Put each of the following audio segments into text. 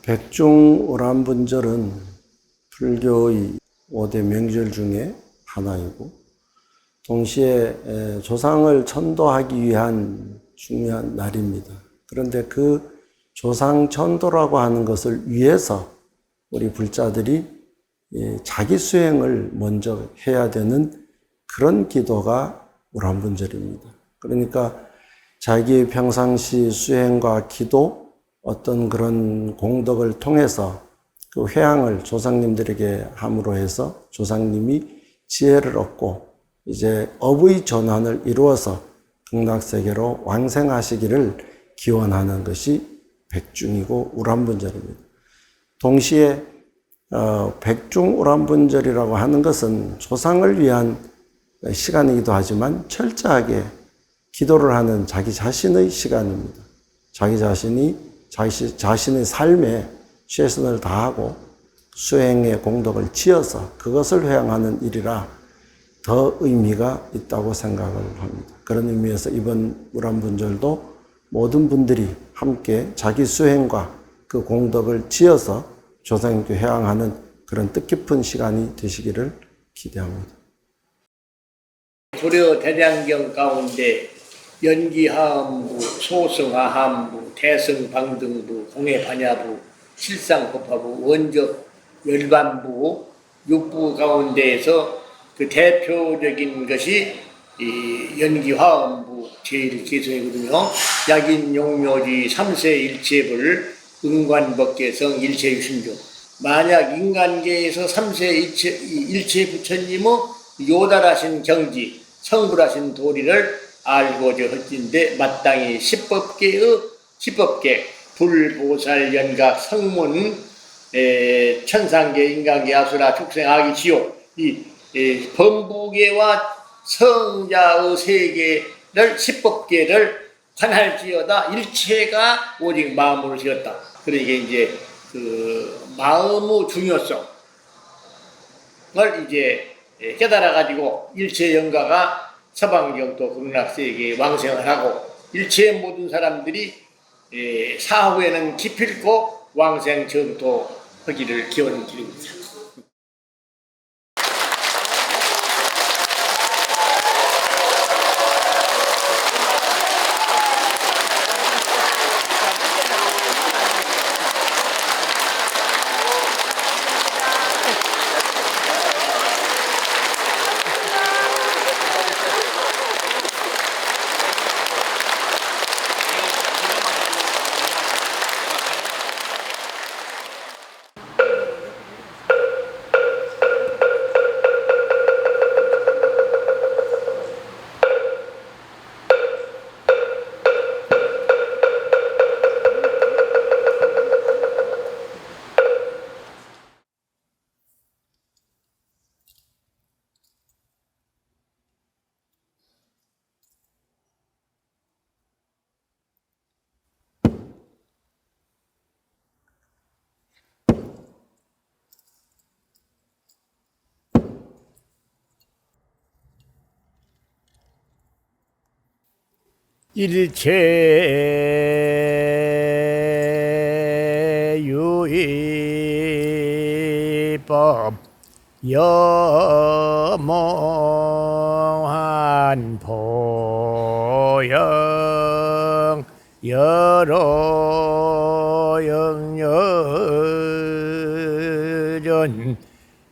백중오란분절은 불교의 5대 명절 중에 하나이고 동시에 조상을 천도하기 위한 중요한 날입니다. 그런데 그 조상 천도라고 하는 것을 위해서 우리 불자들이 자기 수행을 먼저 해야 되는 그런 기도가 오란분절입니다. 그러니까 자기 평상시 수행과 기도, 어떤 그런 공덕을 통해서 그 회양을 조상님들에게 함으로 해서 조상님이 지혜를 얻고 이제 업의 전환을 이루어서 극락세계로 왕생하시기를 기원하는 것이 백중이고 오란분절입니다. 동시에 백중오란분절이라고 하는 것은 조상을 위한 시간이기도 하지만 철저하게 기도를 하는 자기 자신의 시간입니다. 자기 자신이 자신의 삶에 최선을 다하고 수행의 공덕을 지어서 그것을 회양하는 일이라 더 의미가 있다고 생각을 합니다. 그런 의미에서 이번 오란분절도 모든 분들이 함께 자기 수행과 그 공덕을 지어서 조상님께 회양하는 그런 뜻깊은 시간이 되시기를 기대합니다. 고려 대량경 가운데 연기하음부, 소승하함부, 대승방등부, 공해반야부, 칠상법화부, 원적 열반부, 육부 가운데에서 그 대표적인 것이 이 연기화음부 제일 개성이거든요. 약인 용묘지 3세 일체불 응관법계성 일체유심조. 만약 인간계에서 3세 일체 부처님의 요달하신 경지, 성불하신 도리를 알고자 할진데 마땅히 십법계의 불보살 연각 성문 천상계 인간계 아수라 축생 아기 지옥 이 범부계와 성자의 세계를 십법계를 관할지어다 일체가 오직 마음으로 지었다. 그러니까 이제 그 마음의 중요성을 이제 깨달아 가지고 일체 연가가 서방경도 극락세계에 왕생을 하고 일체의 모든 사람들이 사후에는 기필코 왕생 전토하기를 기원하는 길입니다. 일체유의법 여몽한 보영 여로영여전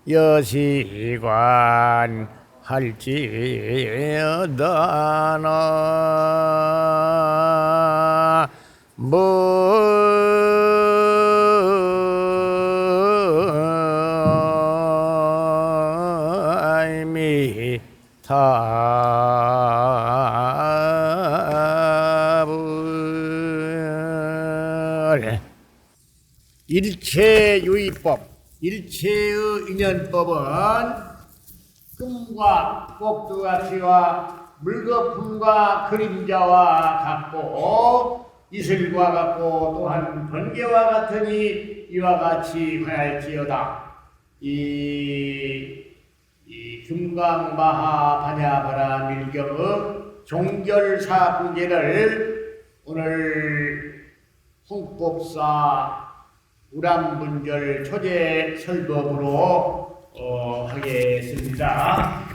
여시관 할지어다나 미타불 일체유의법 일체의 인연법은 꿈과 꼭두가시와 물거품과 그림자와 같고 이슬과 같고 또한 번개와 같으니 이와 같이 하할지어다. 이 금강마하 반야바라 밀경의 종결사부계를 오늘 홍법사 우람분절 초제 설법으로 하겠습니다.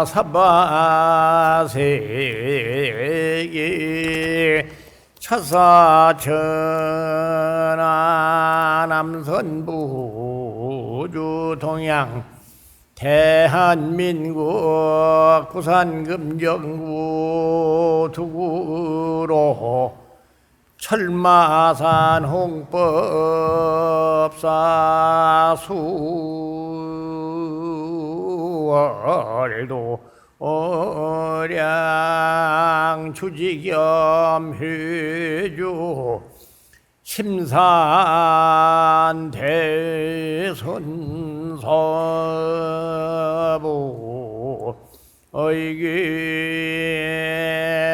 사바세기 차사천하 남선부주 동양 대한민국 부산금정구 두구로 철마산 홍법사 수월도 어량 주지겸 회주 심산 대선서부 어이기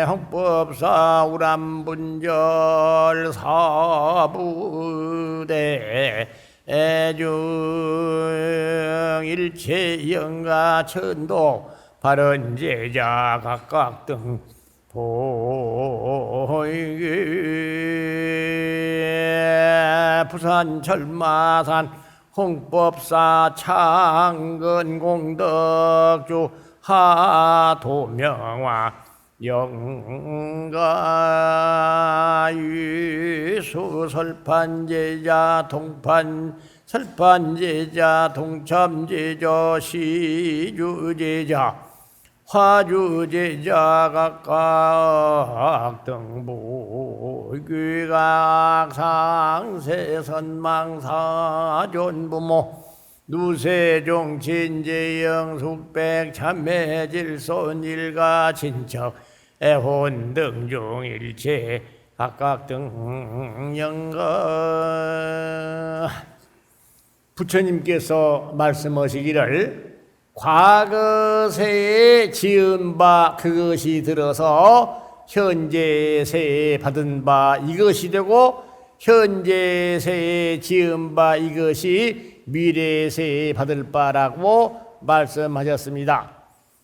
헌법사 우람분절 사부대 애중 일체영가 천도 바른제자 각각 등 보이기 부산 철마산 홍법사 창건공덕주 하도명화 영가유수 설판제자 동판 설판제자 동참제자 시주제자 화주제자 각각 등부 귀각 상세선망 사존부모 누세종 진제영 숙백 참매질손 일가 친척 애혼 등중 일체 각각 등 영가 부처님께서 말씀하시기를 과거세에 지은 바 그것이 들어서 현재세에 받은 바 이것이 되고 현재세에 지은 바 이것이 미래세에 받을 바라고 말씀하셨습니다.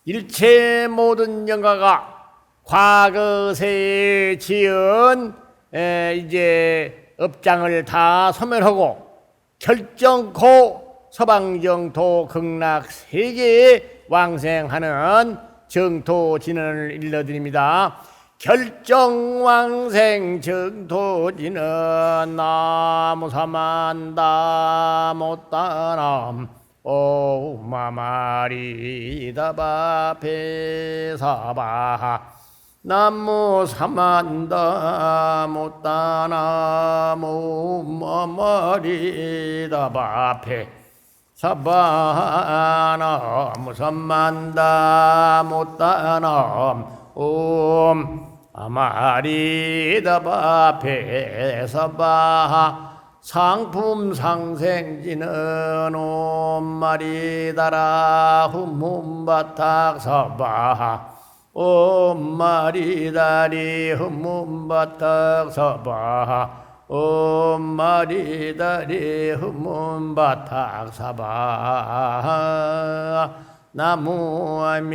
일체 모든 영가가 과거세에 지은 이제 업장을 다 소멸하고 결정코 서방정토 극락 세계에 왕생하는 정토 진언을 일러드립니다. 결정왕생 정토진은 나무사만다 못다남 오마마리다바페사바 나무사만다 못다남 오마마리다바페 사바나 무삼만다 못다남 아마리다바페 사바 상품 상생지는 옴마리다라 흠문바탁 사바 옴마리다리 흠문바탁 사바 옴마리다리 흠문바탁 사바 나무아미타불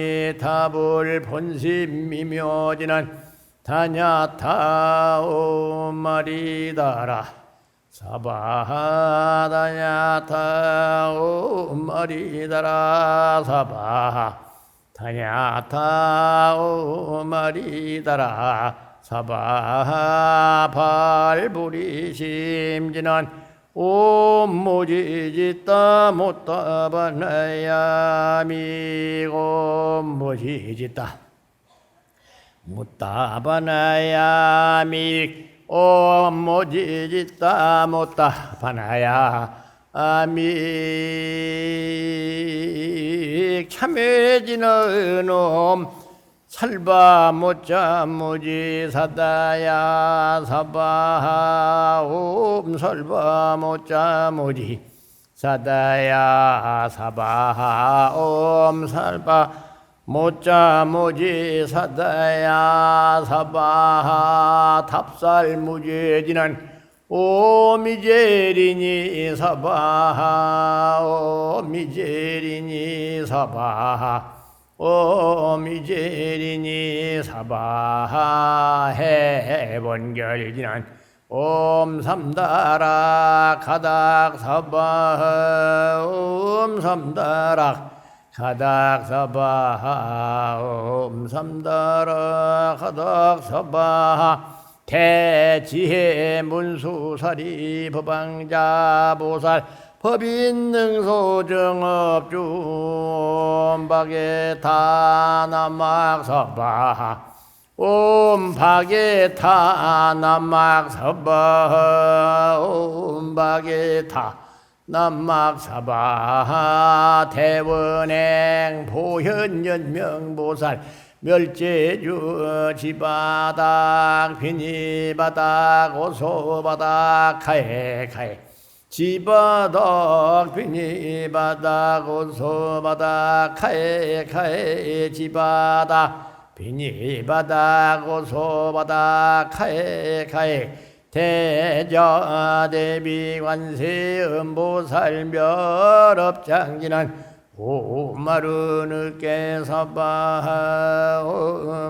본심미묘지는 다냐타 옴마리다라 사바 다냐타 옴마리다라 사바 다냐타 옴마리다라 사바 발부리 심지는 옴모지짓다 못다바나야미 옴모지짓다 못다바나야미 옴모지짓다 못다바나야미 참해지는 옴 살바 못자 무지 사다야 사바 옴 설바 못자 무지 사다야 사바 옴 살바 못자 무지 사다야 사바 탑살 무죄지는 오미제리니 사바 오미제리니 사바 오미제리니 사바해 번결지난 옴삼다락 가닥사바 옴삼다락 가닥사바 옴삼다락 가닥사바 대지혜 문수사리 법왕자 보살 법인능소정업주옴박에타 남막서바 옴박에타 남막서바 옴박에타 남막사바 대원행 보현연명보살 멸제주 지바닥 비니바닥 오소바닥 카에카에 지바닥 비니바닥 오소바닥 카에카에 지바닥 비니바닥 오소바닥 카에카에 대저대비관세음보살 멸업장진한 오마르느께서바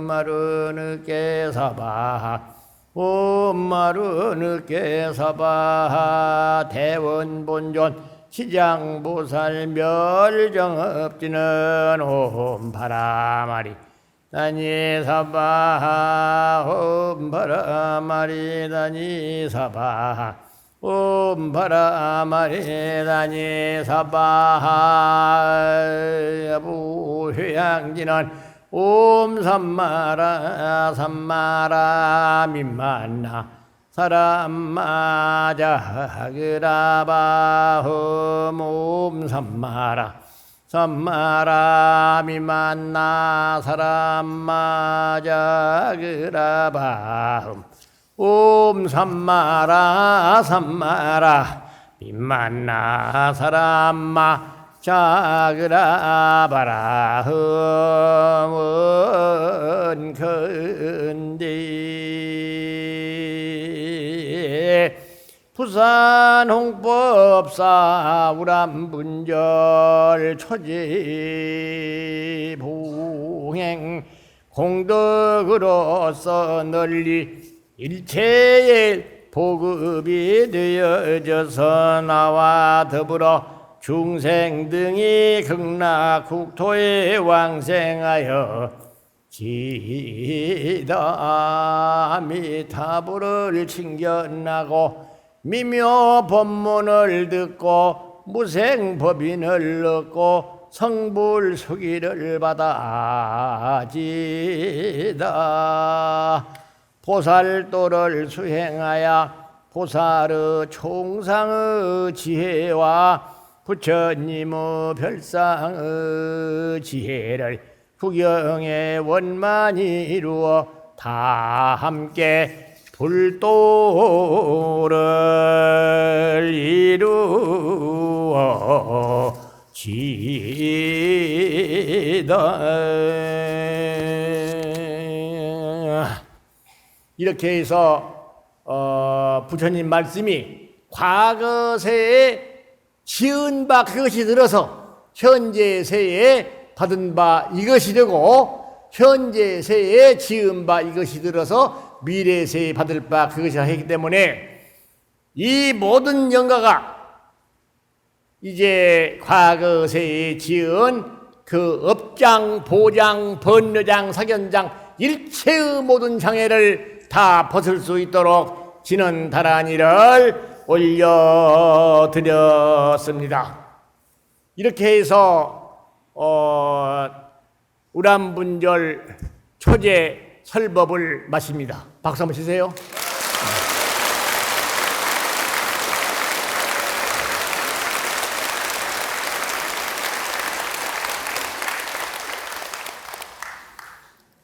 오마르느께서바 오마르느께서바 대원본존 시장보살 멸정업지는 옴바라마리 다니사바 옴바라마리 다니사바 옴바라마리 다니사바 부회양진은 옴삼마라 삼마라 민만나 사람마자 그라바 옴삼마라 삼마라 미만나 사람마자 그라바흠 옴삼마라 삼마라 미만나 사람마 자그라바라흠 원컨디 부산 홍법사 우람분절 초지 보행 공덕으로서 널리 일체의 보급이 되어져서 나와 더불어 중생 등이 극락국토에 왕생하여 지다미타불을 챙겨나고 미묘 법문을 듣고 무생법인을 얻고 성불수기를 받아 지다 보살도를 수행하여 보살의 총상의 지혜와 부처님의 별상의 지혜를 구경에 원만히 이루어 다 함께 불도를 이루어 지다. 이렇게 해서 부처님 말씀이 과거 세에 지은 바 그것이 들어서 현재 세에 받은 바 이것이 되고 현재 세에 지은 바 이것이 들어서 미래 세에 받을 바 그것이 하기 때문에 이 모든 영가가 이제 과거 세에 지은 그 업장, 보장, 번뇌장, 사견장 일체의 모든 장애를 다 벗을 수 있도록 지는 다란이를 올려드렸습니다. 이렇게 해서 우람분절 초제 설법을 마칩니다. 박수 한번 치세요.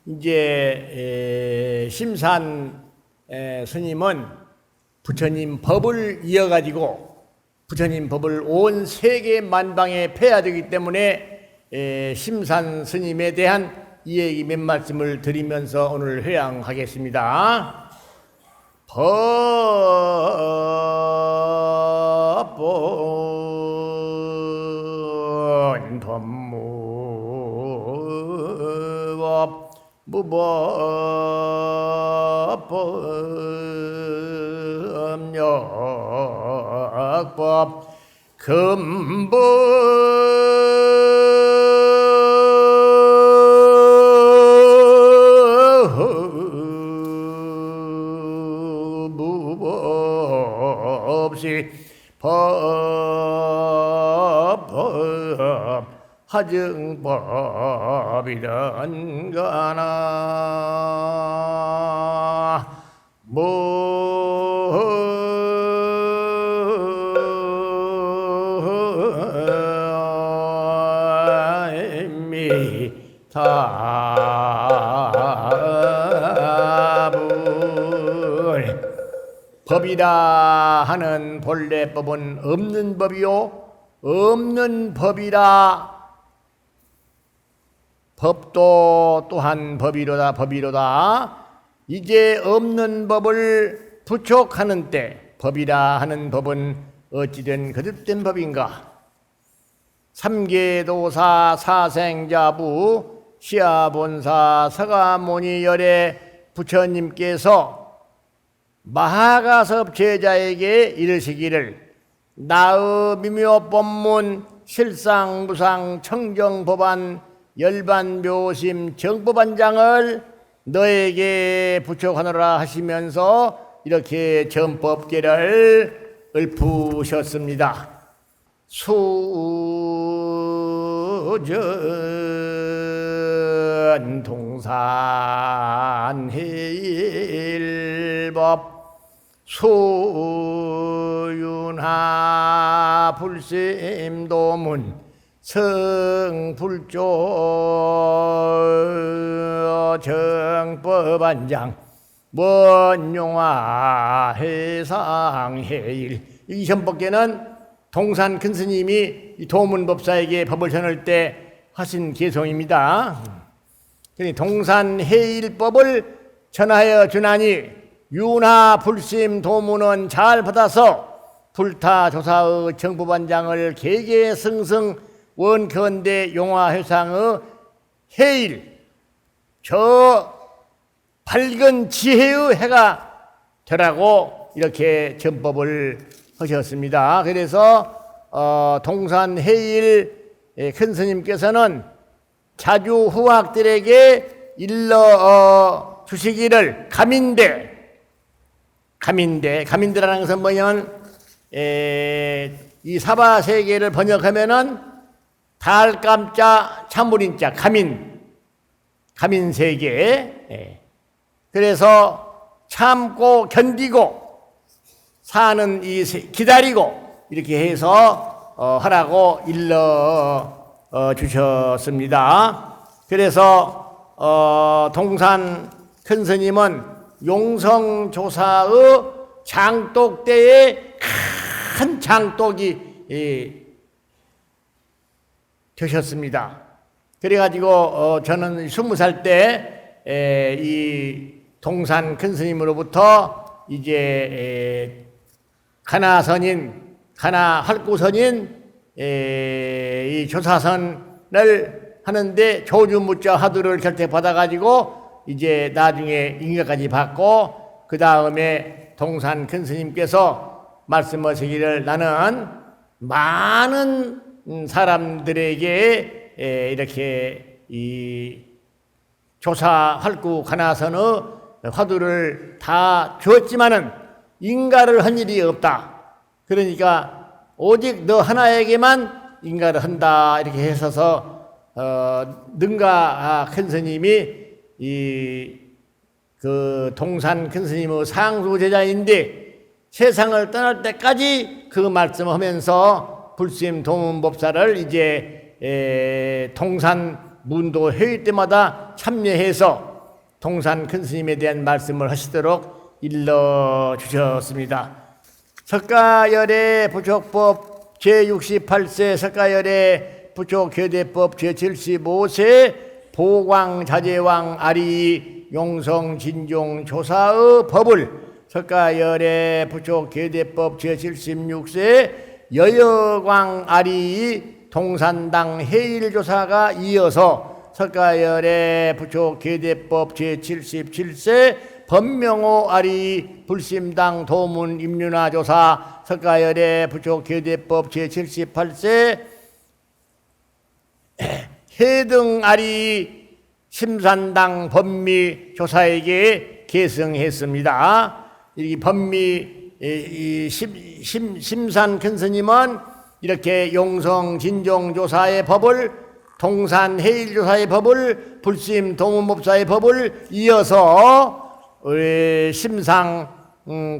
이제 심산 스님은 부처님 법을 이어가지고 부처님 법을 온 세계 만방에 폐해야 되기 때문에 심산 스님에 대한 이 얘기 몇 말씀을 드리면서 오늘 회양하겠습니다. 법본 법문 무법령법 금부 무법시 법 하증법이란 가나 미타불 법이라 하는 본래 법은 없는 법이요 없는 법이라 법도 또한 법이로다 이제 없는 법을 부촉하는 때 법이라 하는 법은 어찌된 거듭된 법인가? 삼계도사 사생자부 시아본사 서가모니열의 부처님께서 마하가섭 제자에게 이르시기를 나의 미묘법문 실상무상 청정법안 열반묘심 정법안장을 너에게 부촉하노라 하시면서 이렇게 전법계를 읊으셨습니다. 수전 동산해일법 소윤하 불심도문 성불조 정법안장 원용화 해상해일 이 전법계는 동산 큰 스님이 도문법사에게 법을 전할 때 하신 개송입니다. 동산 해일법을 전하여 주나니 윤하 불심 도문은 잘 받아서 불타 조사의 정법안장을 계계승승 원건대 용화회상의 해일 저 밝은 지혜의 해가 되라고 이렇게 전법을 하셨습니다. 그래서 동산 해일 큰 스님께서는 자주 후학들에게 일러 주시기를 가민대라는 것은 뭐냐면 이 사바세계를 번역하면은 달감자 참물인자 가민세계. 그래서 참고 견디고 사는 이 기다리고 이렇게 해서 하라고 일러 주셨습니다. 그래서 동산 큰 스님은 용성조사의 장독대에 큰 장독이 되셨습니다. 그래가지고 저는 20살 때 이 동산 큰 스님으로부터 이제 가나 활구선인 이 조사선을 하는데 조주무자 화두를 결택받아가지고 이제 나중에 인가까지 받고 그 다음에 동산 큰 스님께서 말씀하시기를 나는 많은 사람들에게 이렇게 이 조사 활구 가나선의 화두를 다 주었지만은 인가를 한 일이 없다. 그러니까 오직 너 하나에게만 인가를 한다 이렇게 해서 능가 큰 스님이 그 동산 큰 스님의 상수 제자인데 세상을 떠날 때까지 그 말씀하면서 불심 도문법사를 이제 동산 문도 회의 때마다 참여해서 동산 큰 스님에 대한 말씀을 하시도록 일러 주셨습니다. 석가열의 부족법 제68세 석가열의 부족교대법 제75세 보광자재왕 아리 용성진종 조사의 법을 석가열의 부족교대법 제76세 여여광 아리 동산당 해일조사가 이어서 석가열의 부촉 계대법 제77세 법명호 아리 불심당 도문 임윤화 조사 석가열의 부촉 계대법 제78세 해등 아리 심산당 법미 조사에게 계승했습니다. 이 법미 심산 큰 스님은 이렇게 용성 진종 조사의 법을 동산 해일 조사의 법을 불심 도문법사의 법을 이어서 우리 심상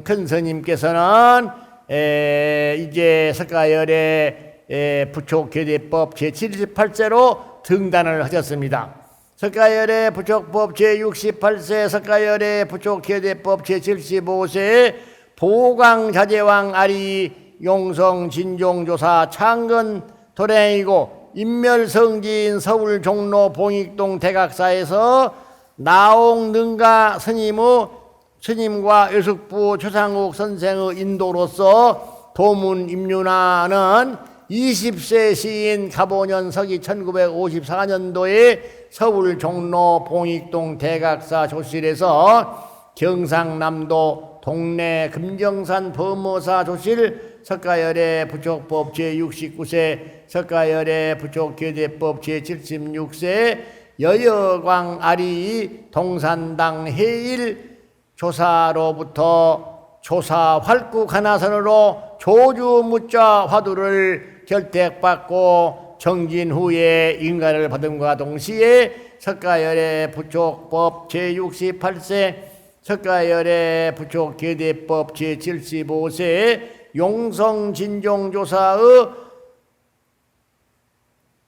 큰 스님께서는 이제 석가열의 부촉 계대법 제78세로 등단을 하셨습니다. 석가열의 부촉법 제68세 석가열의 부촉 계대법 제75세 보광자재왕 아리 용성 진종조사 창건 도량이고 인멸성지인 서울 종로 봉익동 대각사에서 나옥 능가 스님과 의숙부 최상욱 선생의 인도로서 도문 임윤화는 20세 시인 갑오년 서기 1954년도에 서울 종로 봉익동 대각사 조실에서 경상남도 동래 금정산 범어사 조실 석가열의 부촉법 제69세 석가열의 부촉 계대법 제76세 여여광 아리 동산당 해일 조사로부터 조사 활국 하나선으로 조주 무자 화두를 결택받고 정진 후에 인가를 받음과 동시에 석가열의 부촉법 제68세 석가열의 부촉 계대법 제75세 용성진종조사의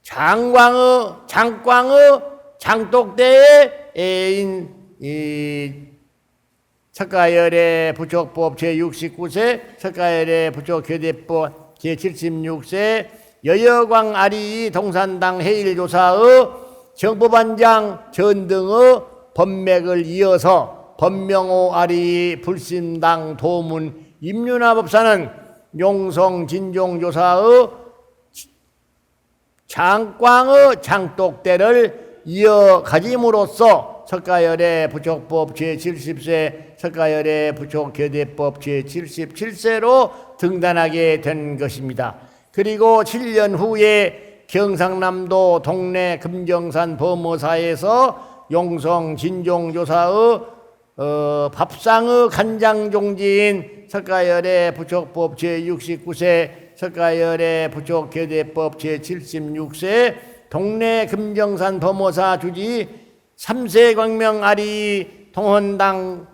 장광의 장독대의 석가열의 부촉법 제69세 석가열의 부촉 계대법 제76세 여여광 아리 동산당 해일조사의 정법안장 전등의 법맥을 이어서 법명호 아리 불심당 도문 임윤화 법사는 용성 진종조사의 장광의 장독대를 이어가짐으로써 석가열의 부촉법 제70세 석가열의 부촉 계대법 제77세로 등단하게 된 것입니다. 그리고 7년 후에 경상남도 동래 금정산 범어사에서 용성 진종조사의 밥상의 간장종지인 석가열의 부촉법 제69세 석가열의 부촉 계대법 제76세 동래 금정산 범어사 주지 3세 광명 아리 통헌당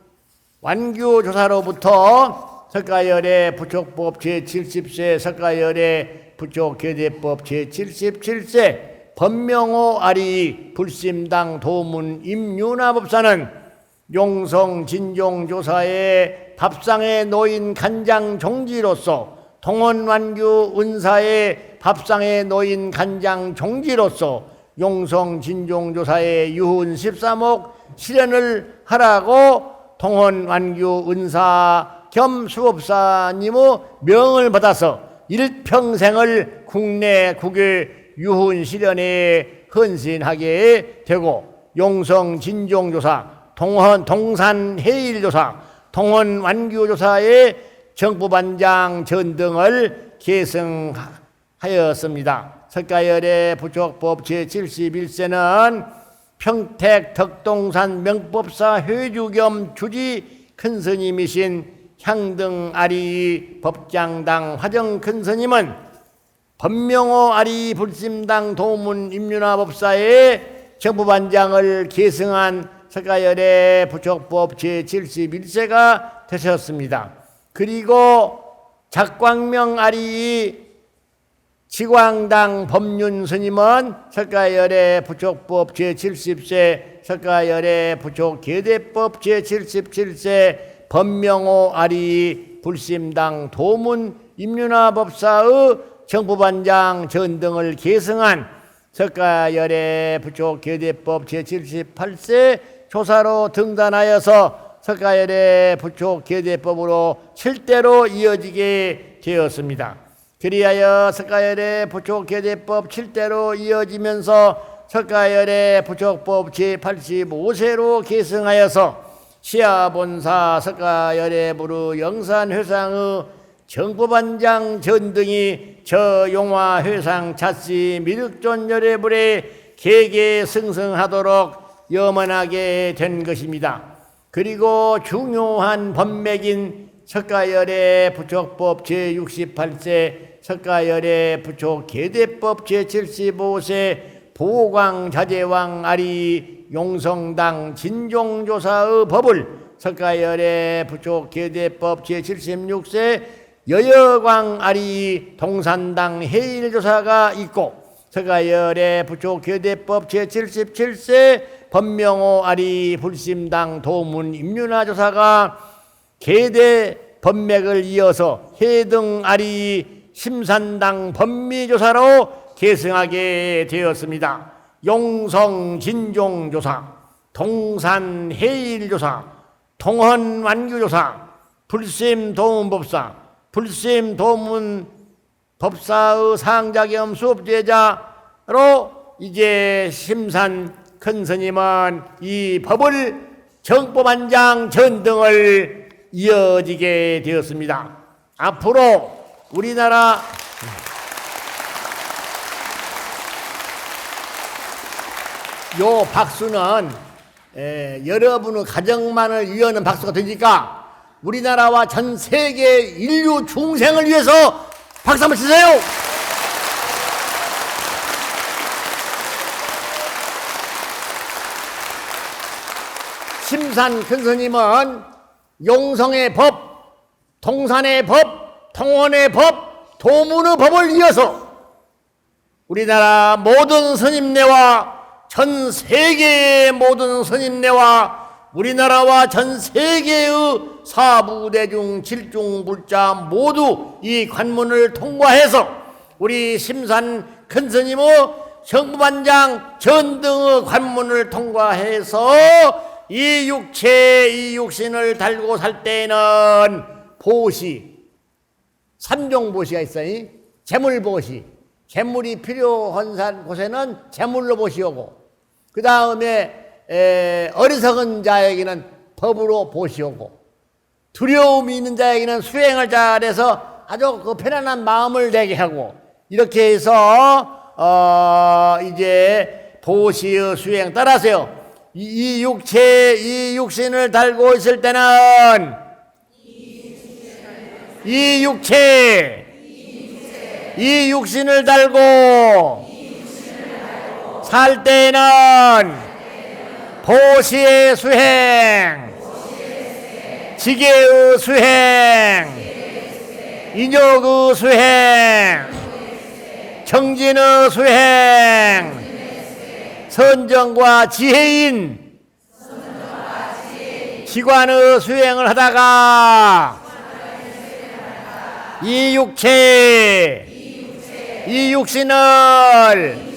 완규 조사로부터 석가열의 부촉법 제70세 석가열의 부촉 계대법 제77세 법명호 아리 불심당 도문 임윤화 법사는 용성 진종조사의 밥상에 놓인 간장 종지로서 통헌완규 은사의 밥상에 놓인 간장 종지로서 용성 진종조사의 유훈 13옥 실현을 하라고 통헌완규 은사 겸 수법사님의 명을 받아서 일평생을 국내 국외 유훈 실현에 헌신하게 되고 용성 진종조사 동산 해일조사 통헌완규조사의 정법안장 전등을 계승하였습니다. 석가열의 부촉법 제71세는 평택 덕동산 명법사 회주 겸 주지 큰스님이신 향등 아리 법장당 화정 큰스님은 법명호 아리 불심당 도문 임윤화 법사의 정법안장을 계승한 석가열의 부촉법 제71세가 되셨습니다. 그리고 작광명 아리 지광당 법륜 스님은 석가열의 부촉법 제70세 석가열의 부촉 계대법 제77세 법명호 아리 불심당 도문 임윤화 법사의 정법안장 전등을 계승한 석가열의 부촉 계대법 제78세 조사로 등단하여서 석가열의 부촉 계대법으로 7대로 이어지게 되었습니다. 그리하여 석가열의 부촉 계대법 7대로 이어지면서 석가열의 부족법 제85세로 계승하여서 시아본사 석가열의 무르 영산회상의 정법안장 전등이 저용화회상 잣시 미륵존열애불에 계계승승하도록 염원하게 된 것입니다. 그리고 중요한 법맥인 석가열의 부족법 제68세, 석가열의 부족 계대법 제75세, 보광자재왕 아리 용성당 진종조사의 법을 석가열의 부족 계대법 제76세 여여광 아리 동산당 해일조사가 있고, 석가열의 부족 계대법 제77세 법명호 아리 불심당 도문 임윤화조사가 계대 법맥을 이어서 해등 아리 심산당 법미조사로 계승하게 되었습니다. 용성 진종조사, 동산 해일조사, 동헌 완규조사, 불심 도문법사, 불심 도문법사의 상자겸 수업제자로 이제 심산 큰스님은 이 법을 정법안장 전등을 이어지게 되었습니다. 앞으로 우리나라 요 박수는 여러분의 가정만을 위하는 박수가 되니까 우리나라와 전 세계 인류 중생을 위해서 박수 한번 치세요. 심산 큰스님은 용성의 법, 동산의 법, 통원의 법, 도문의 법을 이어서 우리나라 모든 스님네와 전 세계의 모든 스님네와 우리나라와 전 세계의 사부대중 질중불자 모두 이 관문을 통과해서 우리 심산 큰스님의 정법안장 전등의 관문을 통과해서 이 육체 이 육신을 달고 살 때는 보시, 삼종보시가 있어요. 재물보시, 재물이 필요한 곳에는 재물로 보시오고, 그 다음에 어리석은 자에게는 법으로 보시오고, 두려움이 있는 자에게는 수행을 잘해서 아주 그 편안한 마음을 내게 하고, 이렇게 해서 이제 보시의 수행 따라서요. 이 육체 이 육신을 달고 있을 때는 이 육체 이 육신을 달고 살 때는 보시의 수행, 지계의 수행, 인욕의 수행, 정진의 수행, 선정과 지혜인 기관의 수행을 하다가 이 육체 이 육신을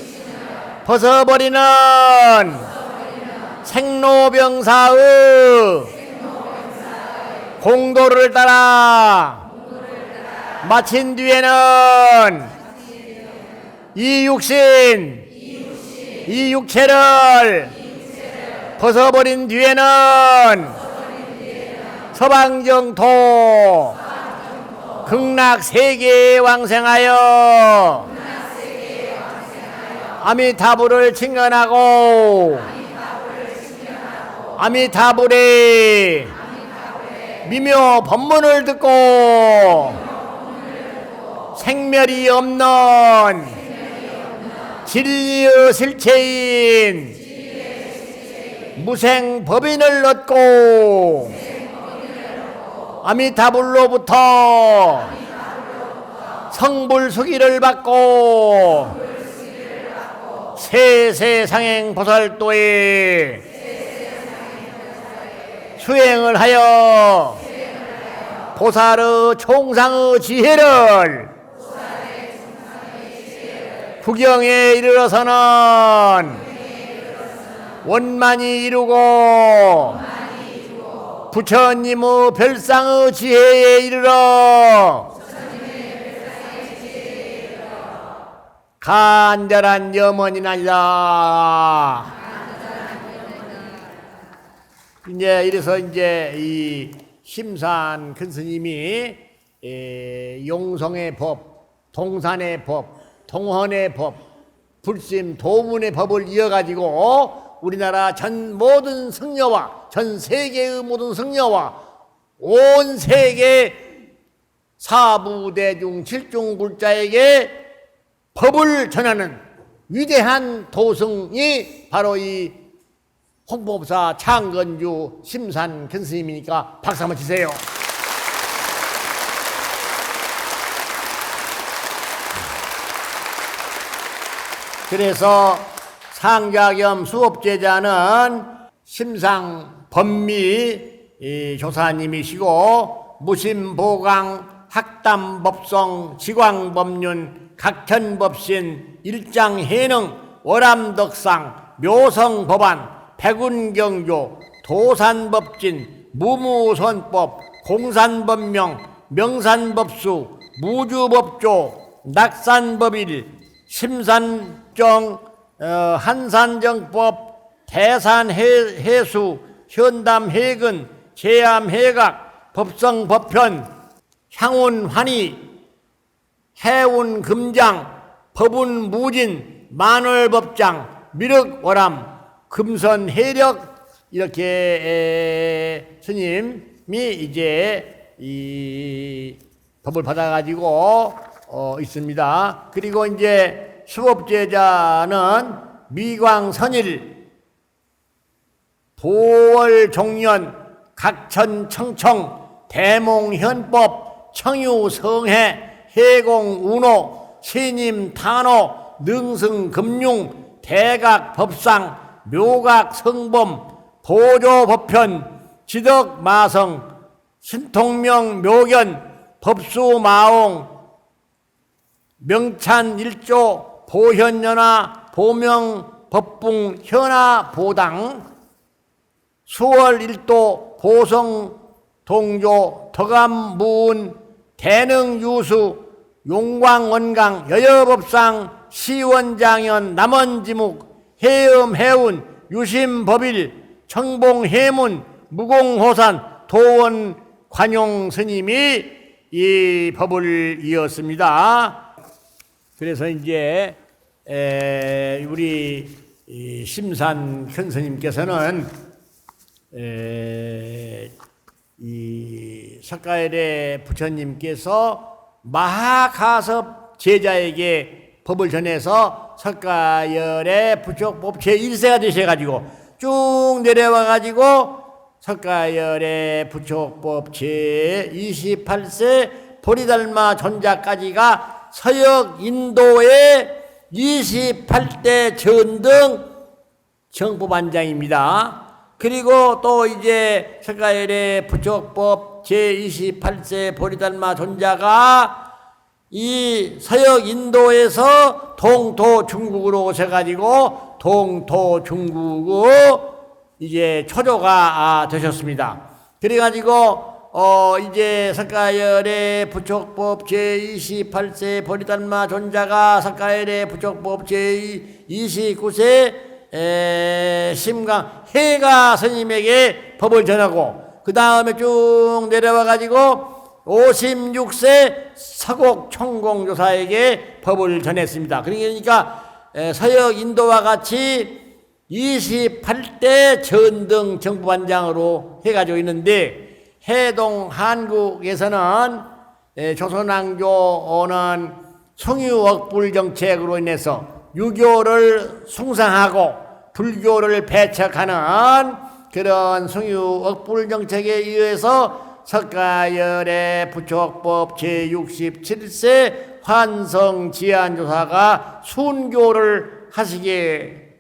벗어버리는 생로병사의 공도를 따라 마친 뒤에는 이 육신 이 육체를 벗어버린 뒤에는 서방정토 극락세계에 왕생하여 아미타불을 칭언하고 아미타불의 미묘 법문을 듣고 생멸이 없는 진리의 실체인 무생법인을 얻고 아미타불로부터 성불수기를 받고 세세상행 보살도에 수행을 하여 보살의 총상의 지혜를 구경에 이르러서는 원만히 이루고 부처님의 별상의 지혜에 이르러 간절한 염원이나이다. 이제 이래서 이제 이 심산 큰 스님이 용성의 법, 동산의 법, 동헌의 법, 불심 도문의 법을 이어가지고 우리나라 전 모든 성녀와 전 세계의 모든 성녀와 온 세계 사부대중 칠중불자에게 법을 전하는 위대한 도승이 바로 이 홍보법사 창건주 심산 큰 스님이니까 박수 한번 치세요. 그래서 상자 겸 수업제자는 심상 법미 조사님이시고 무심보강 학담법성 지광법륜 각현법신 일장해능 월암덕상 묘성법안 백운경조 도산법진 무무선법 공산법명 명산법수 무주법조 낙산법일 심산정 한산정법 대산해수 현담해근 제암해각 법성법편 향운환희 해운금장 법운무진 만월법장 미륵월암 금선해력 이렇게 스님이 이제 이 법을 받아가지고 있습니다. 그리고 이제 수업제자는 미광선일 보월종년 각천청청 대몽현법 청유성해 해공운호 신임탄호 능승금융 대각법상 묘각성범 보조법편 지덕마성 신통명 묘견 법수마옹 명찬일조 보현연화 보명법붕 현화보당 수월일도 보성동조 덕암무운 대능유수 용광원강 여여법상 시원장현 남원지묵 해음해운 유심법일 청봉해문 무공호산 도원 관용스님이 이 법을 이었습니다. 그래서 이제 우리 심산 큰 스님께서는 이 석가열의 부처님께서 마하가섭 제자에게 법을 전해서 석가열의 부처법 제1세가 되셔가지고 쭉 내려와가지고 석가열의 부처법 제28세 보리달마 존자까지가 서역 인도의 28대 전등 정법안장입니다. 그리고 또 이제 석가열의 부처법 제28세 보리달마 존자가 이 서역 인도에서 동토 중국으로 오셔가지고 동토 중국의 이제 초조가 되셨습니다. 그래가지고 이제 석가열의 부처법 제28세 보리달마 존자가 석가열의 부처법 제29세 심강 해가 스님에게 법을 전하고 그 다음에 쭉 내려와 가지고 56세 서곡 총공조사에게 법을 전했습니다. 그러니까 서역 인도와 같이 28대 전등 정부반장으로 해가지고 있는데 해동 한국에서는 조선왕조는 숭유억불 정책으로 인해서 유교를 숭상하고 불교를 배척하는 그런 숭유억불 정책에 의해서 석가열의 부처법 제67세 환성지안조사가 순교를 하시게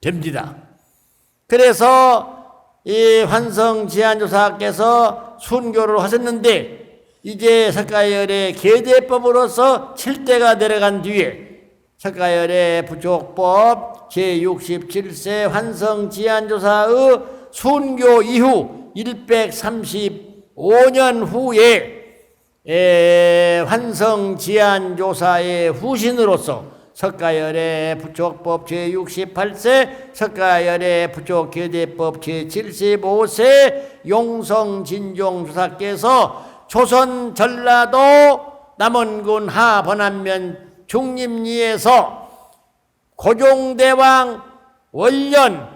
됩니다. 그래서 이 환성지안조사께서 순교를 하셨는데 이제 석가열의 계제법으로서 7대가 내려간 뒤에 석가열의 부처법 제67세 환성지안조사의 순교 이후 135년 후에 환성지안조사의 후신으로서 석가열애 부촉법 제68세, 석가열애 부촉교대법 제75세 용성진종주사께서 조선 전라도 남원군 하번안면 중림리에서 고종대왕 원년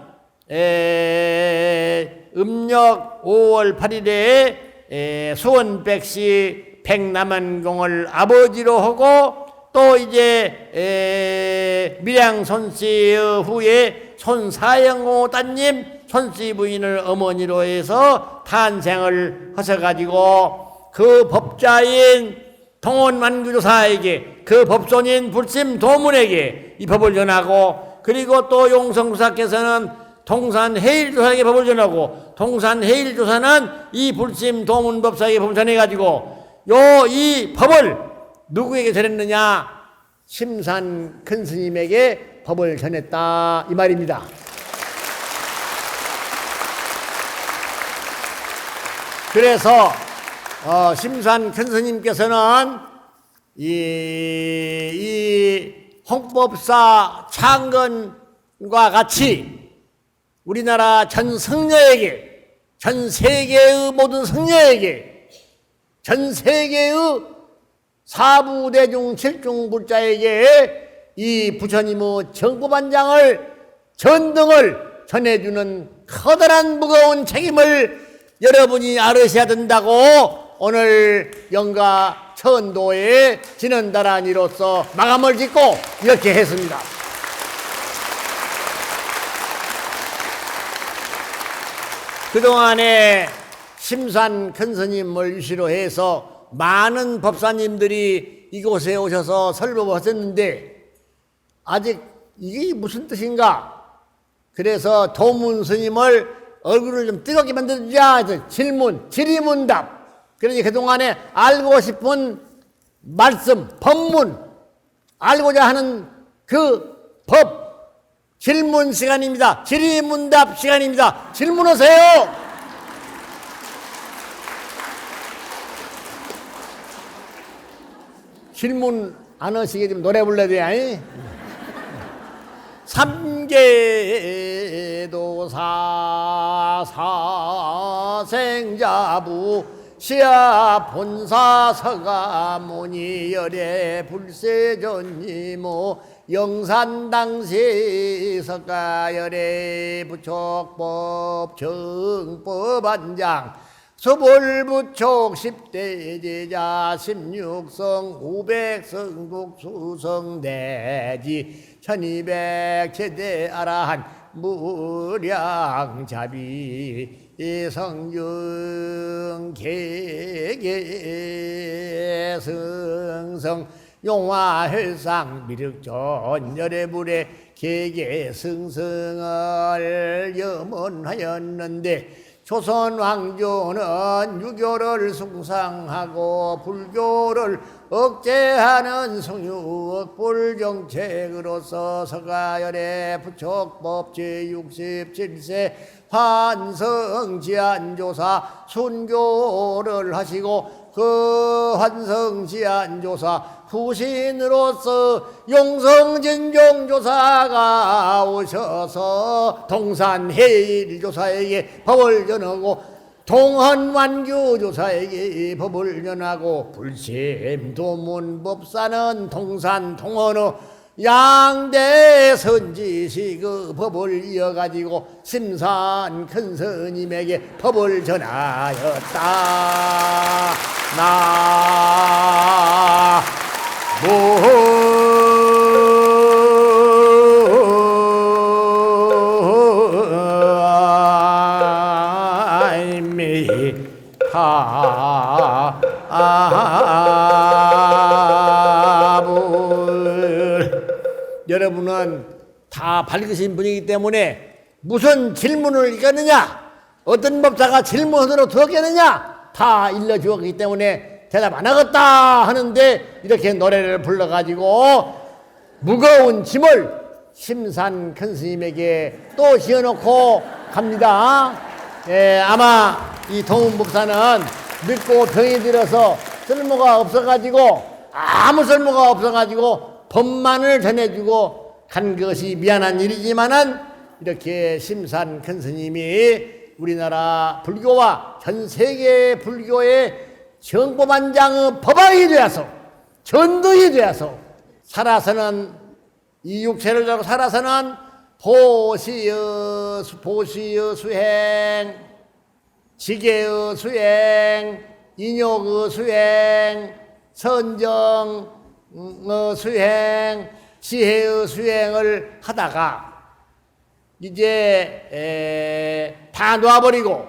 음력 5월 8일에 수원백시 백남원공을 아버지로 하고 또 이제 밀양 손씨의 후에 손사영호 따님 손씨 부인을 어머니로 해서 탄생을 하셔가지고 그 법자인 동원만규조사에게 그 법손인 불심도문에게 이 법을 전하고 그리고 또 용성주사께서는 동산해일조사에게 법을 전하고 동산해일조사는 이 불심도문법사에게 법을 전해가지고 이 법을 누구에게 전했느냐? 심산 큰 스님에게 법을 전했다 이 말입니다. 그래서 심산 큰 스님께서는 이 홍법사 창건과 같이 우리나라 전 성녀에게, 전 세계의 모든 성녀에게, 전 세계의 사부대중 칠중불자에게 이 부처님의 정법안장을 전등을 전해주는 커다란 무거운 책임을 여러분이 알으셔야 된다고 오늘 영가 천도의 진언다란이로서 마감을 짓고 이렇게 했습니다. 그동안에 심산 큰스님을 유시로 해서 많은 법사님들이 이곳에 오셔서 설법을 하셨는데 아직 이게 무슨 뜻인가? 그래서 도문스님을 얼굴을 좀 뜨겁게 만들자 해서 질의문답. 그러니 그동안에 알고 싶은 말씀, 법문, 알고자 하는 그 법, 질문 시간입니다. 질의문답 시간입니다. 질문하세요. 질문 안 하시게 되면 노래 불러야 돼. 삼계도사 사생자부 시아 본사 서가모니 열애 불세전이모 영산당시 석가열애 부촉법 정법안장 서볼부촉 10대 제자 16성 500성 독수성 대지 1200 제대 아라한 무량자비 성경 개개승성 용화혈상 미륵전 열애불의 개개승성을 염원하였는데 조선 왕조는 유교를 숭상하고 불교를 억제하는 성유억불 정책으로서 서가열애 부촉법 제67세 환성지안조사 순교를 하시고 그 환성지안조사 후신으로서 용성진종조사가 오셔서 동산해일조사에게 법을 전하고 동헌완규조사에게 법을 전하고 불심도문법사는 동산통언의 양대 선지시 그 법을 이어가지고 심산 큰 스님에게 법을 전하였다. 여러분은 다 밝으신 분이기 때문에 무슨 질문을 읽었느냐, 어떤 법사가 질문으로 두었겠느냐 다 일러주었기 때문에 대답 안 하겠다 하는데 이렇게 노래를 불러가지고 무거운 짐을 심산 큰 스님에게 또 지어놓고 갑니다. 아마 이 동훈법사는 늙고 병이 들어서 쓸모가 없어가지고 아무 쓸모가 없어가지고 법만을 전해주고 간 것이 미안한 일이지만은 이렇게 심산 큰 스님이 우리나라 불교와 전 세계 불교의 정법안장의 법왕이 되어서 전도이 되어서 살아서는 이 육체를 가지고 살아서는 보시의 수행, 지계의 수행, 인욕의 수행, 선정의 수행, 지혜의 수행을 하다가 이제 다 놓아버리고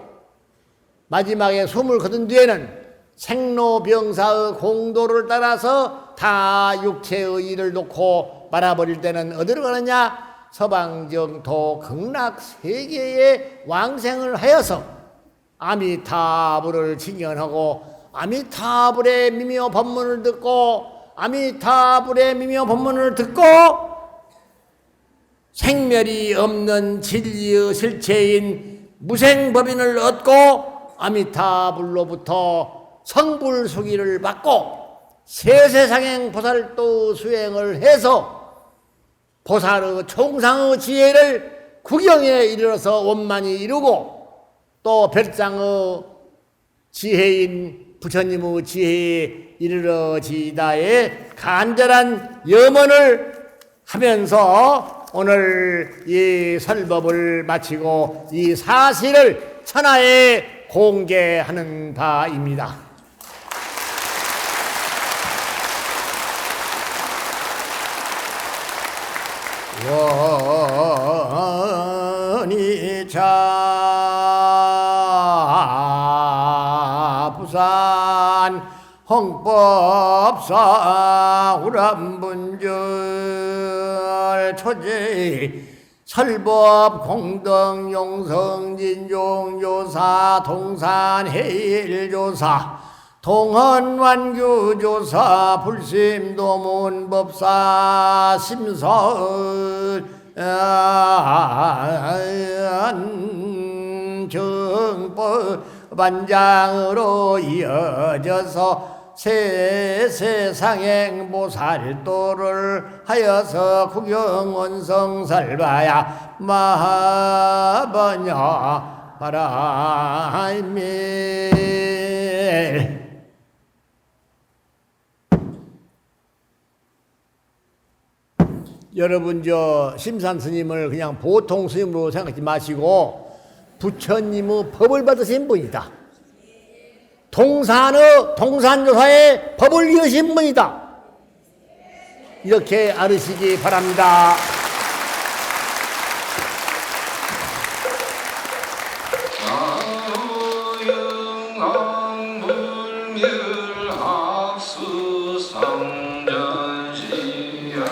마지막에 숨을 거둔 뒤에는 생로병사의 공도를 따라서 다 육체의 일을 놓고 말아버릴 때는 어디로 가느냐? 서방정토 극락세계에 왕생을 하여서 아미타불을 칭견하고 아미타불의 미묘 법문을 듣고 아미타불의 미묘 법문을 듣고 생멸이 없는 진리의 실체인 무생법인을 얻고 아미타불로부터 성불수기를 받고 세세상행 보살도 수행을 해서 보살의 총상의 지혜를 구경에 이르러서 원만히 이루고 또 별장의 지혜인 부처님의 지혜에 이르러지다의 간절한 염원을 하면서 오늘 이 설법을 마치고 이 사실을 천하에 공개하는 바입니다. 원이차 부산 홍법사 우람분절 초제 설법 공덕 용성 진종 조사 동산 해일 조사 동헌 완규 조사 불심 도문 법사 심선 정법 반장으로 이어져서 세상행 보살도를 하여서 구경원성살바야 마하번여 바라밀. 여러분 저 심산 스님을 그냥 보통 스님으로 생각하지 마시고 부처님의 법을 받으신 분이다. 동산조사의 법을 이으신 분이다. 이렇게 알으시기 바랍니다. 성전시야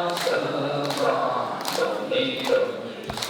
동자서가 이름을 써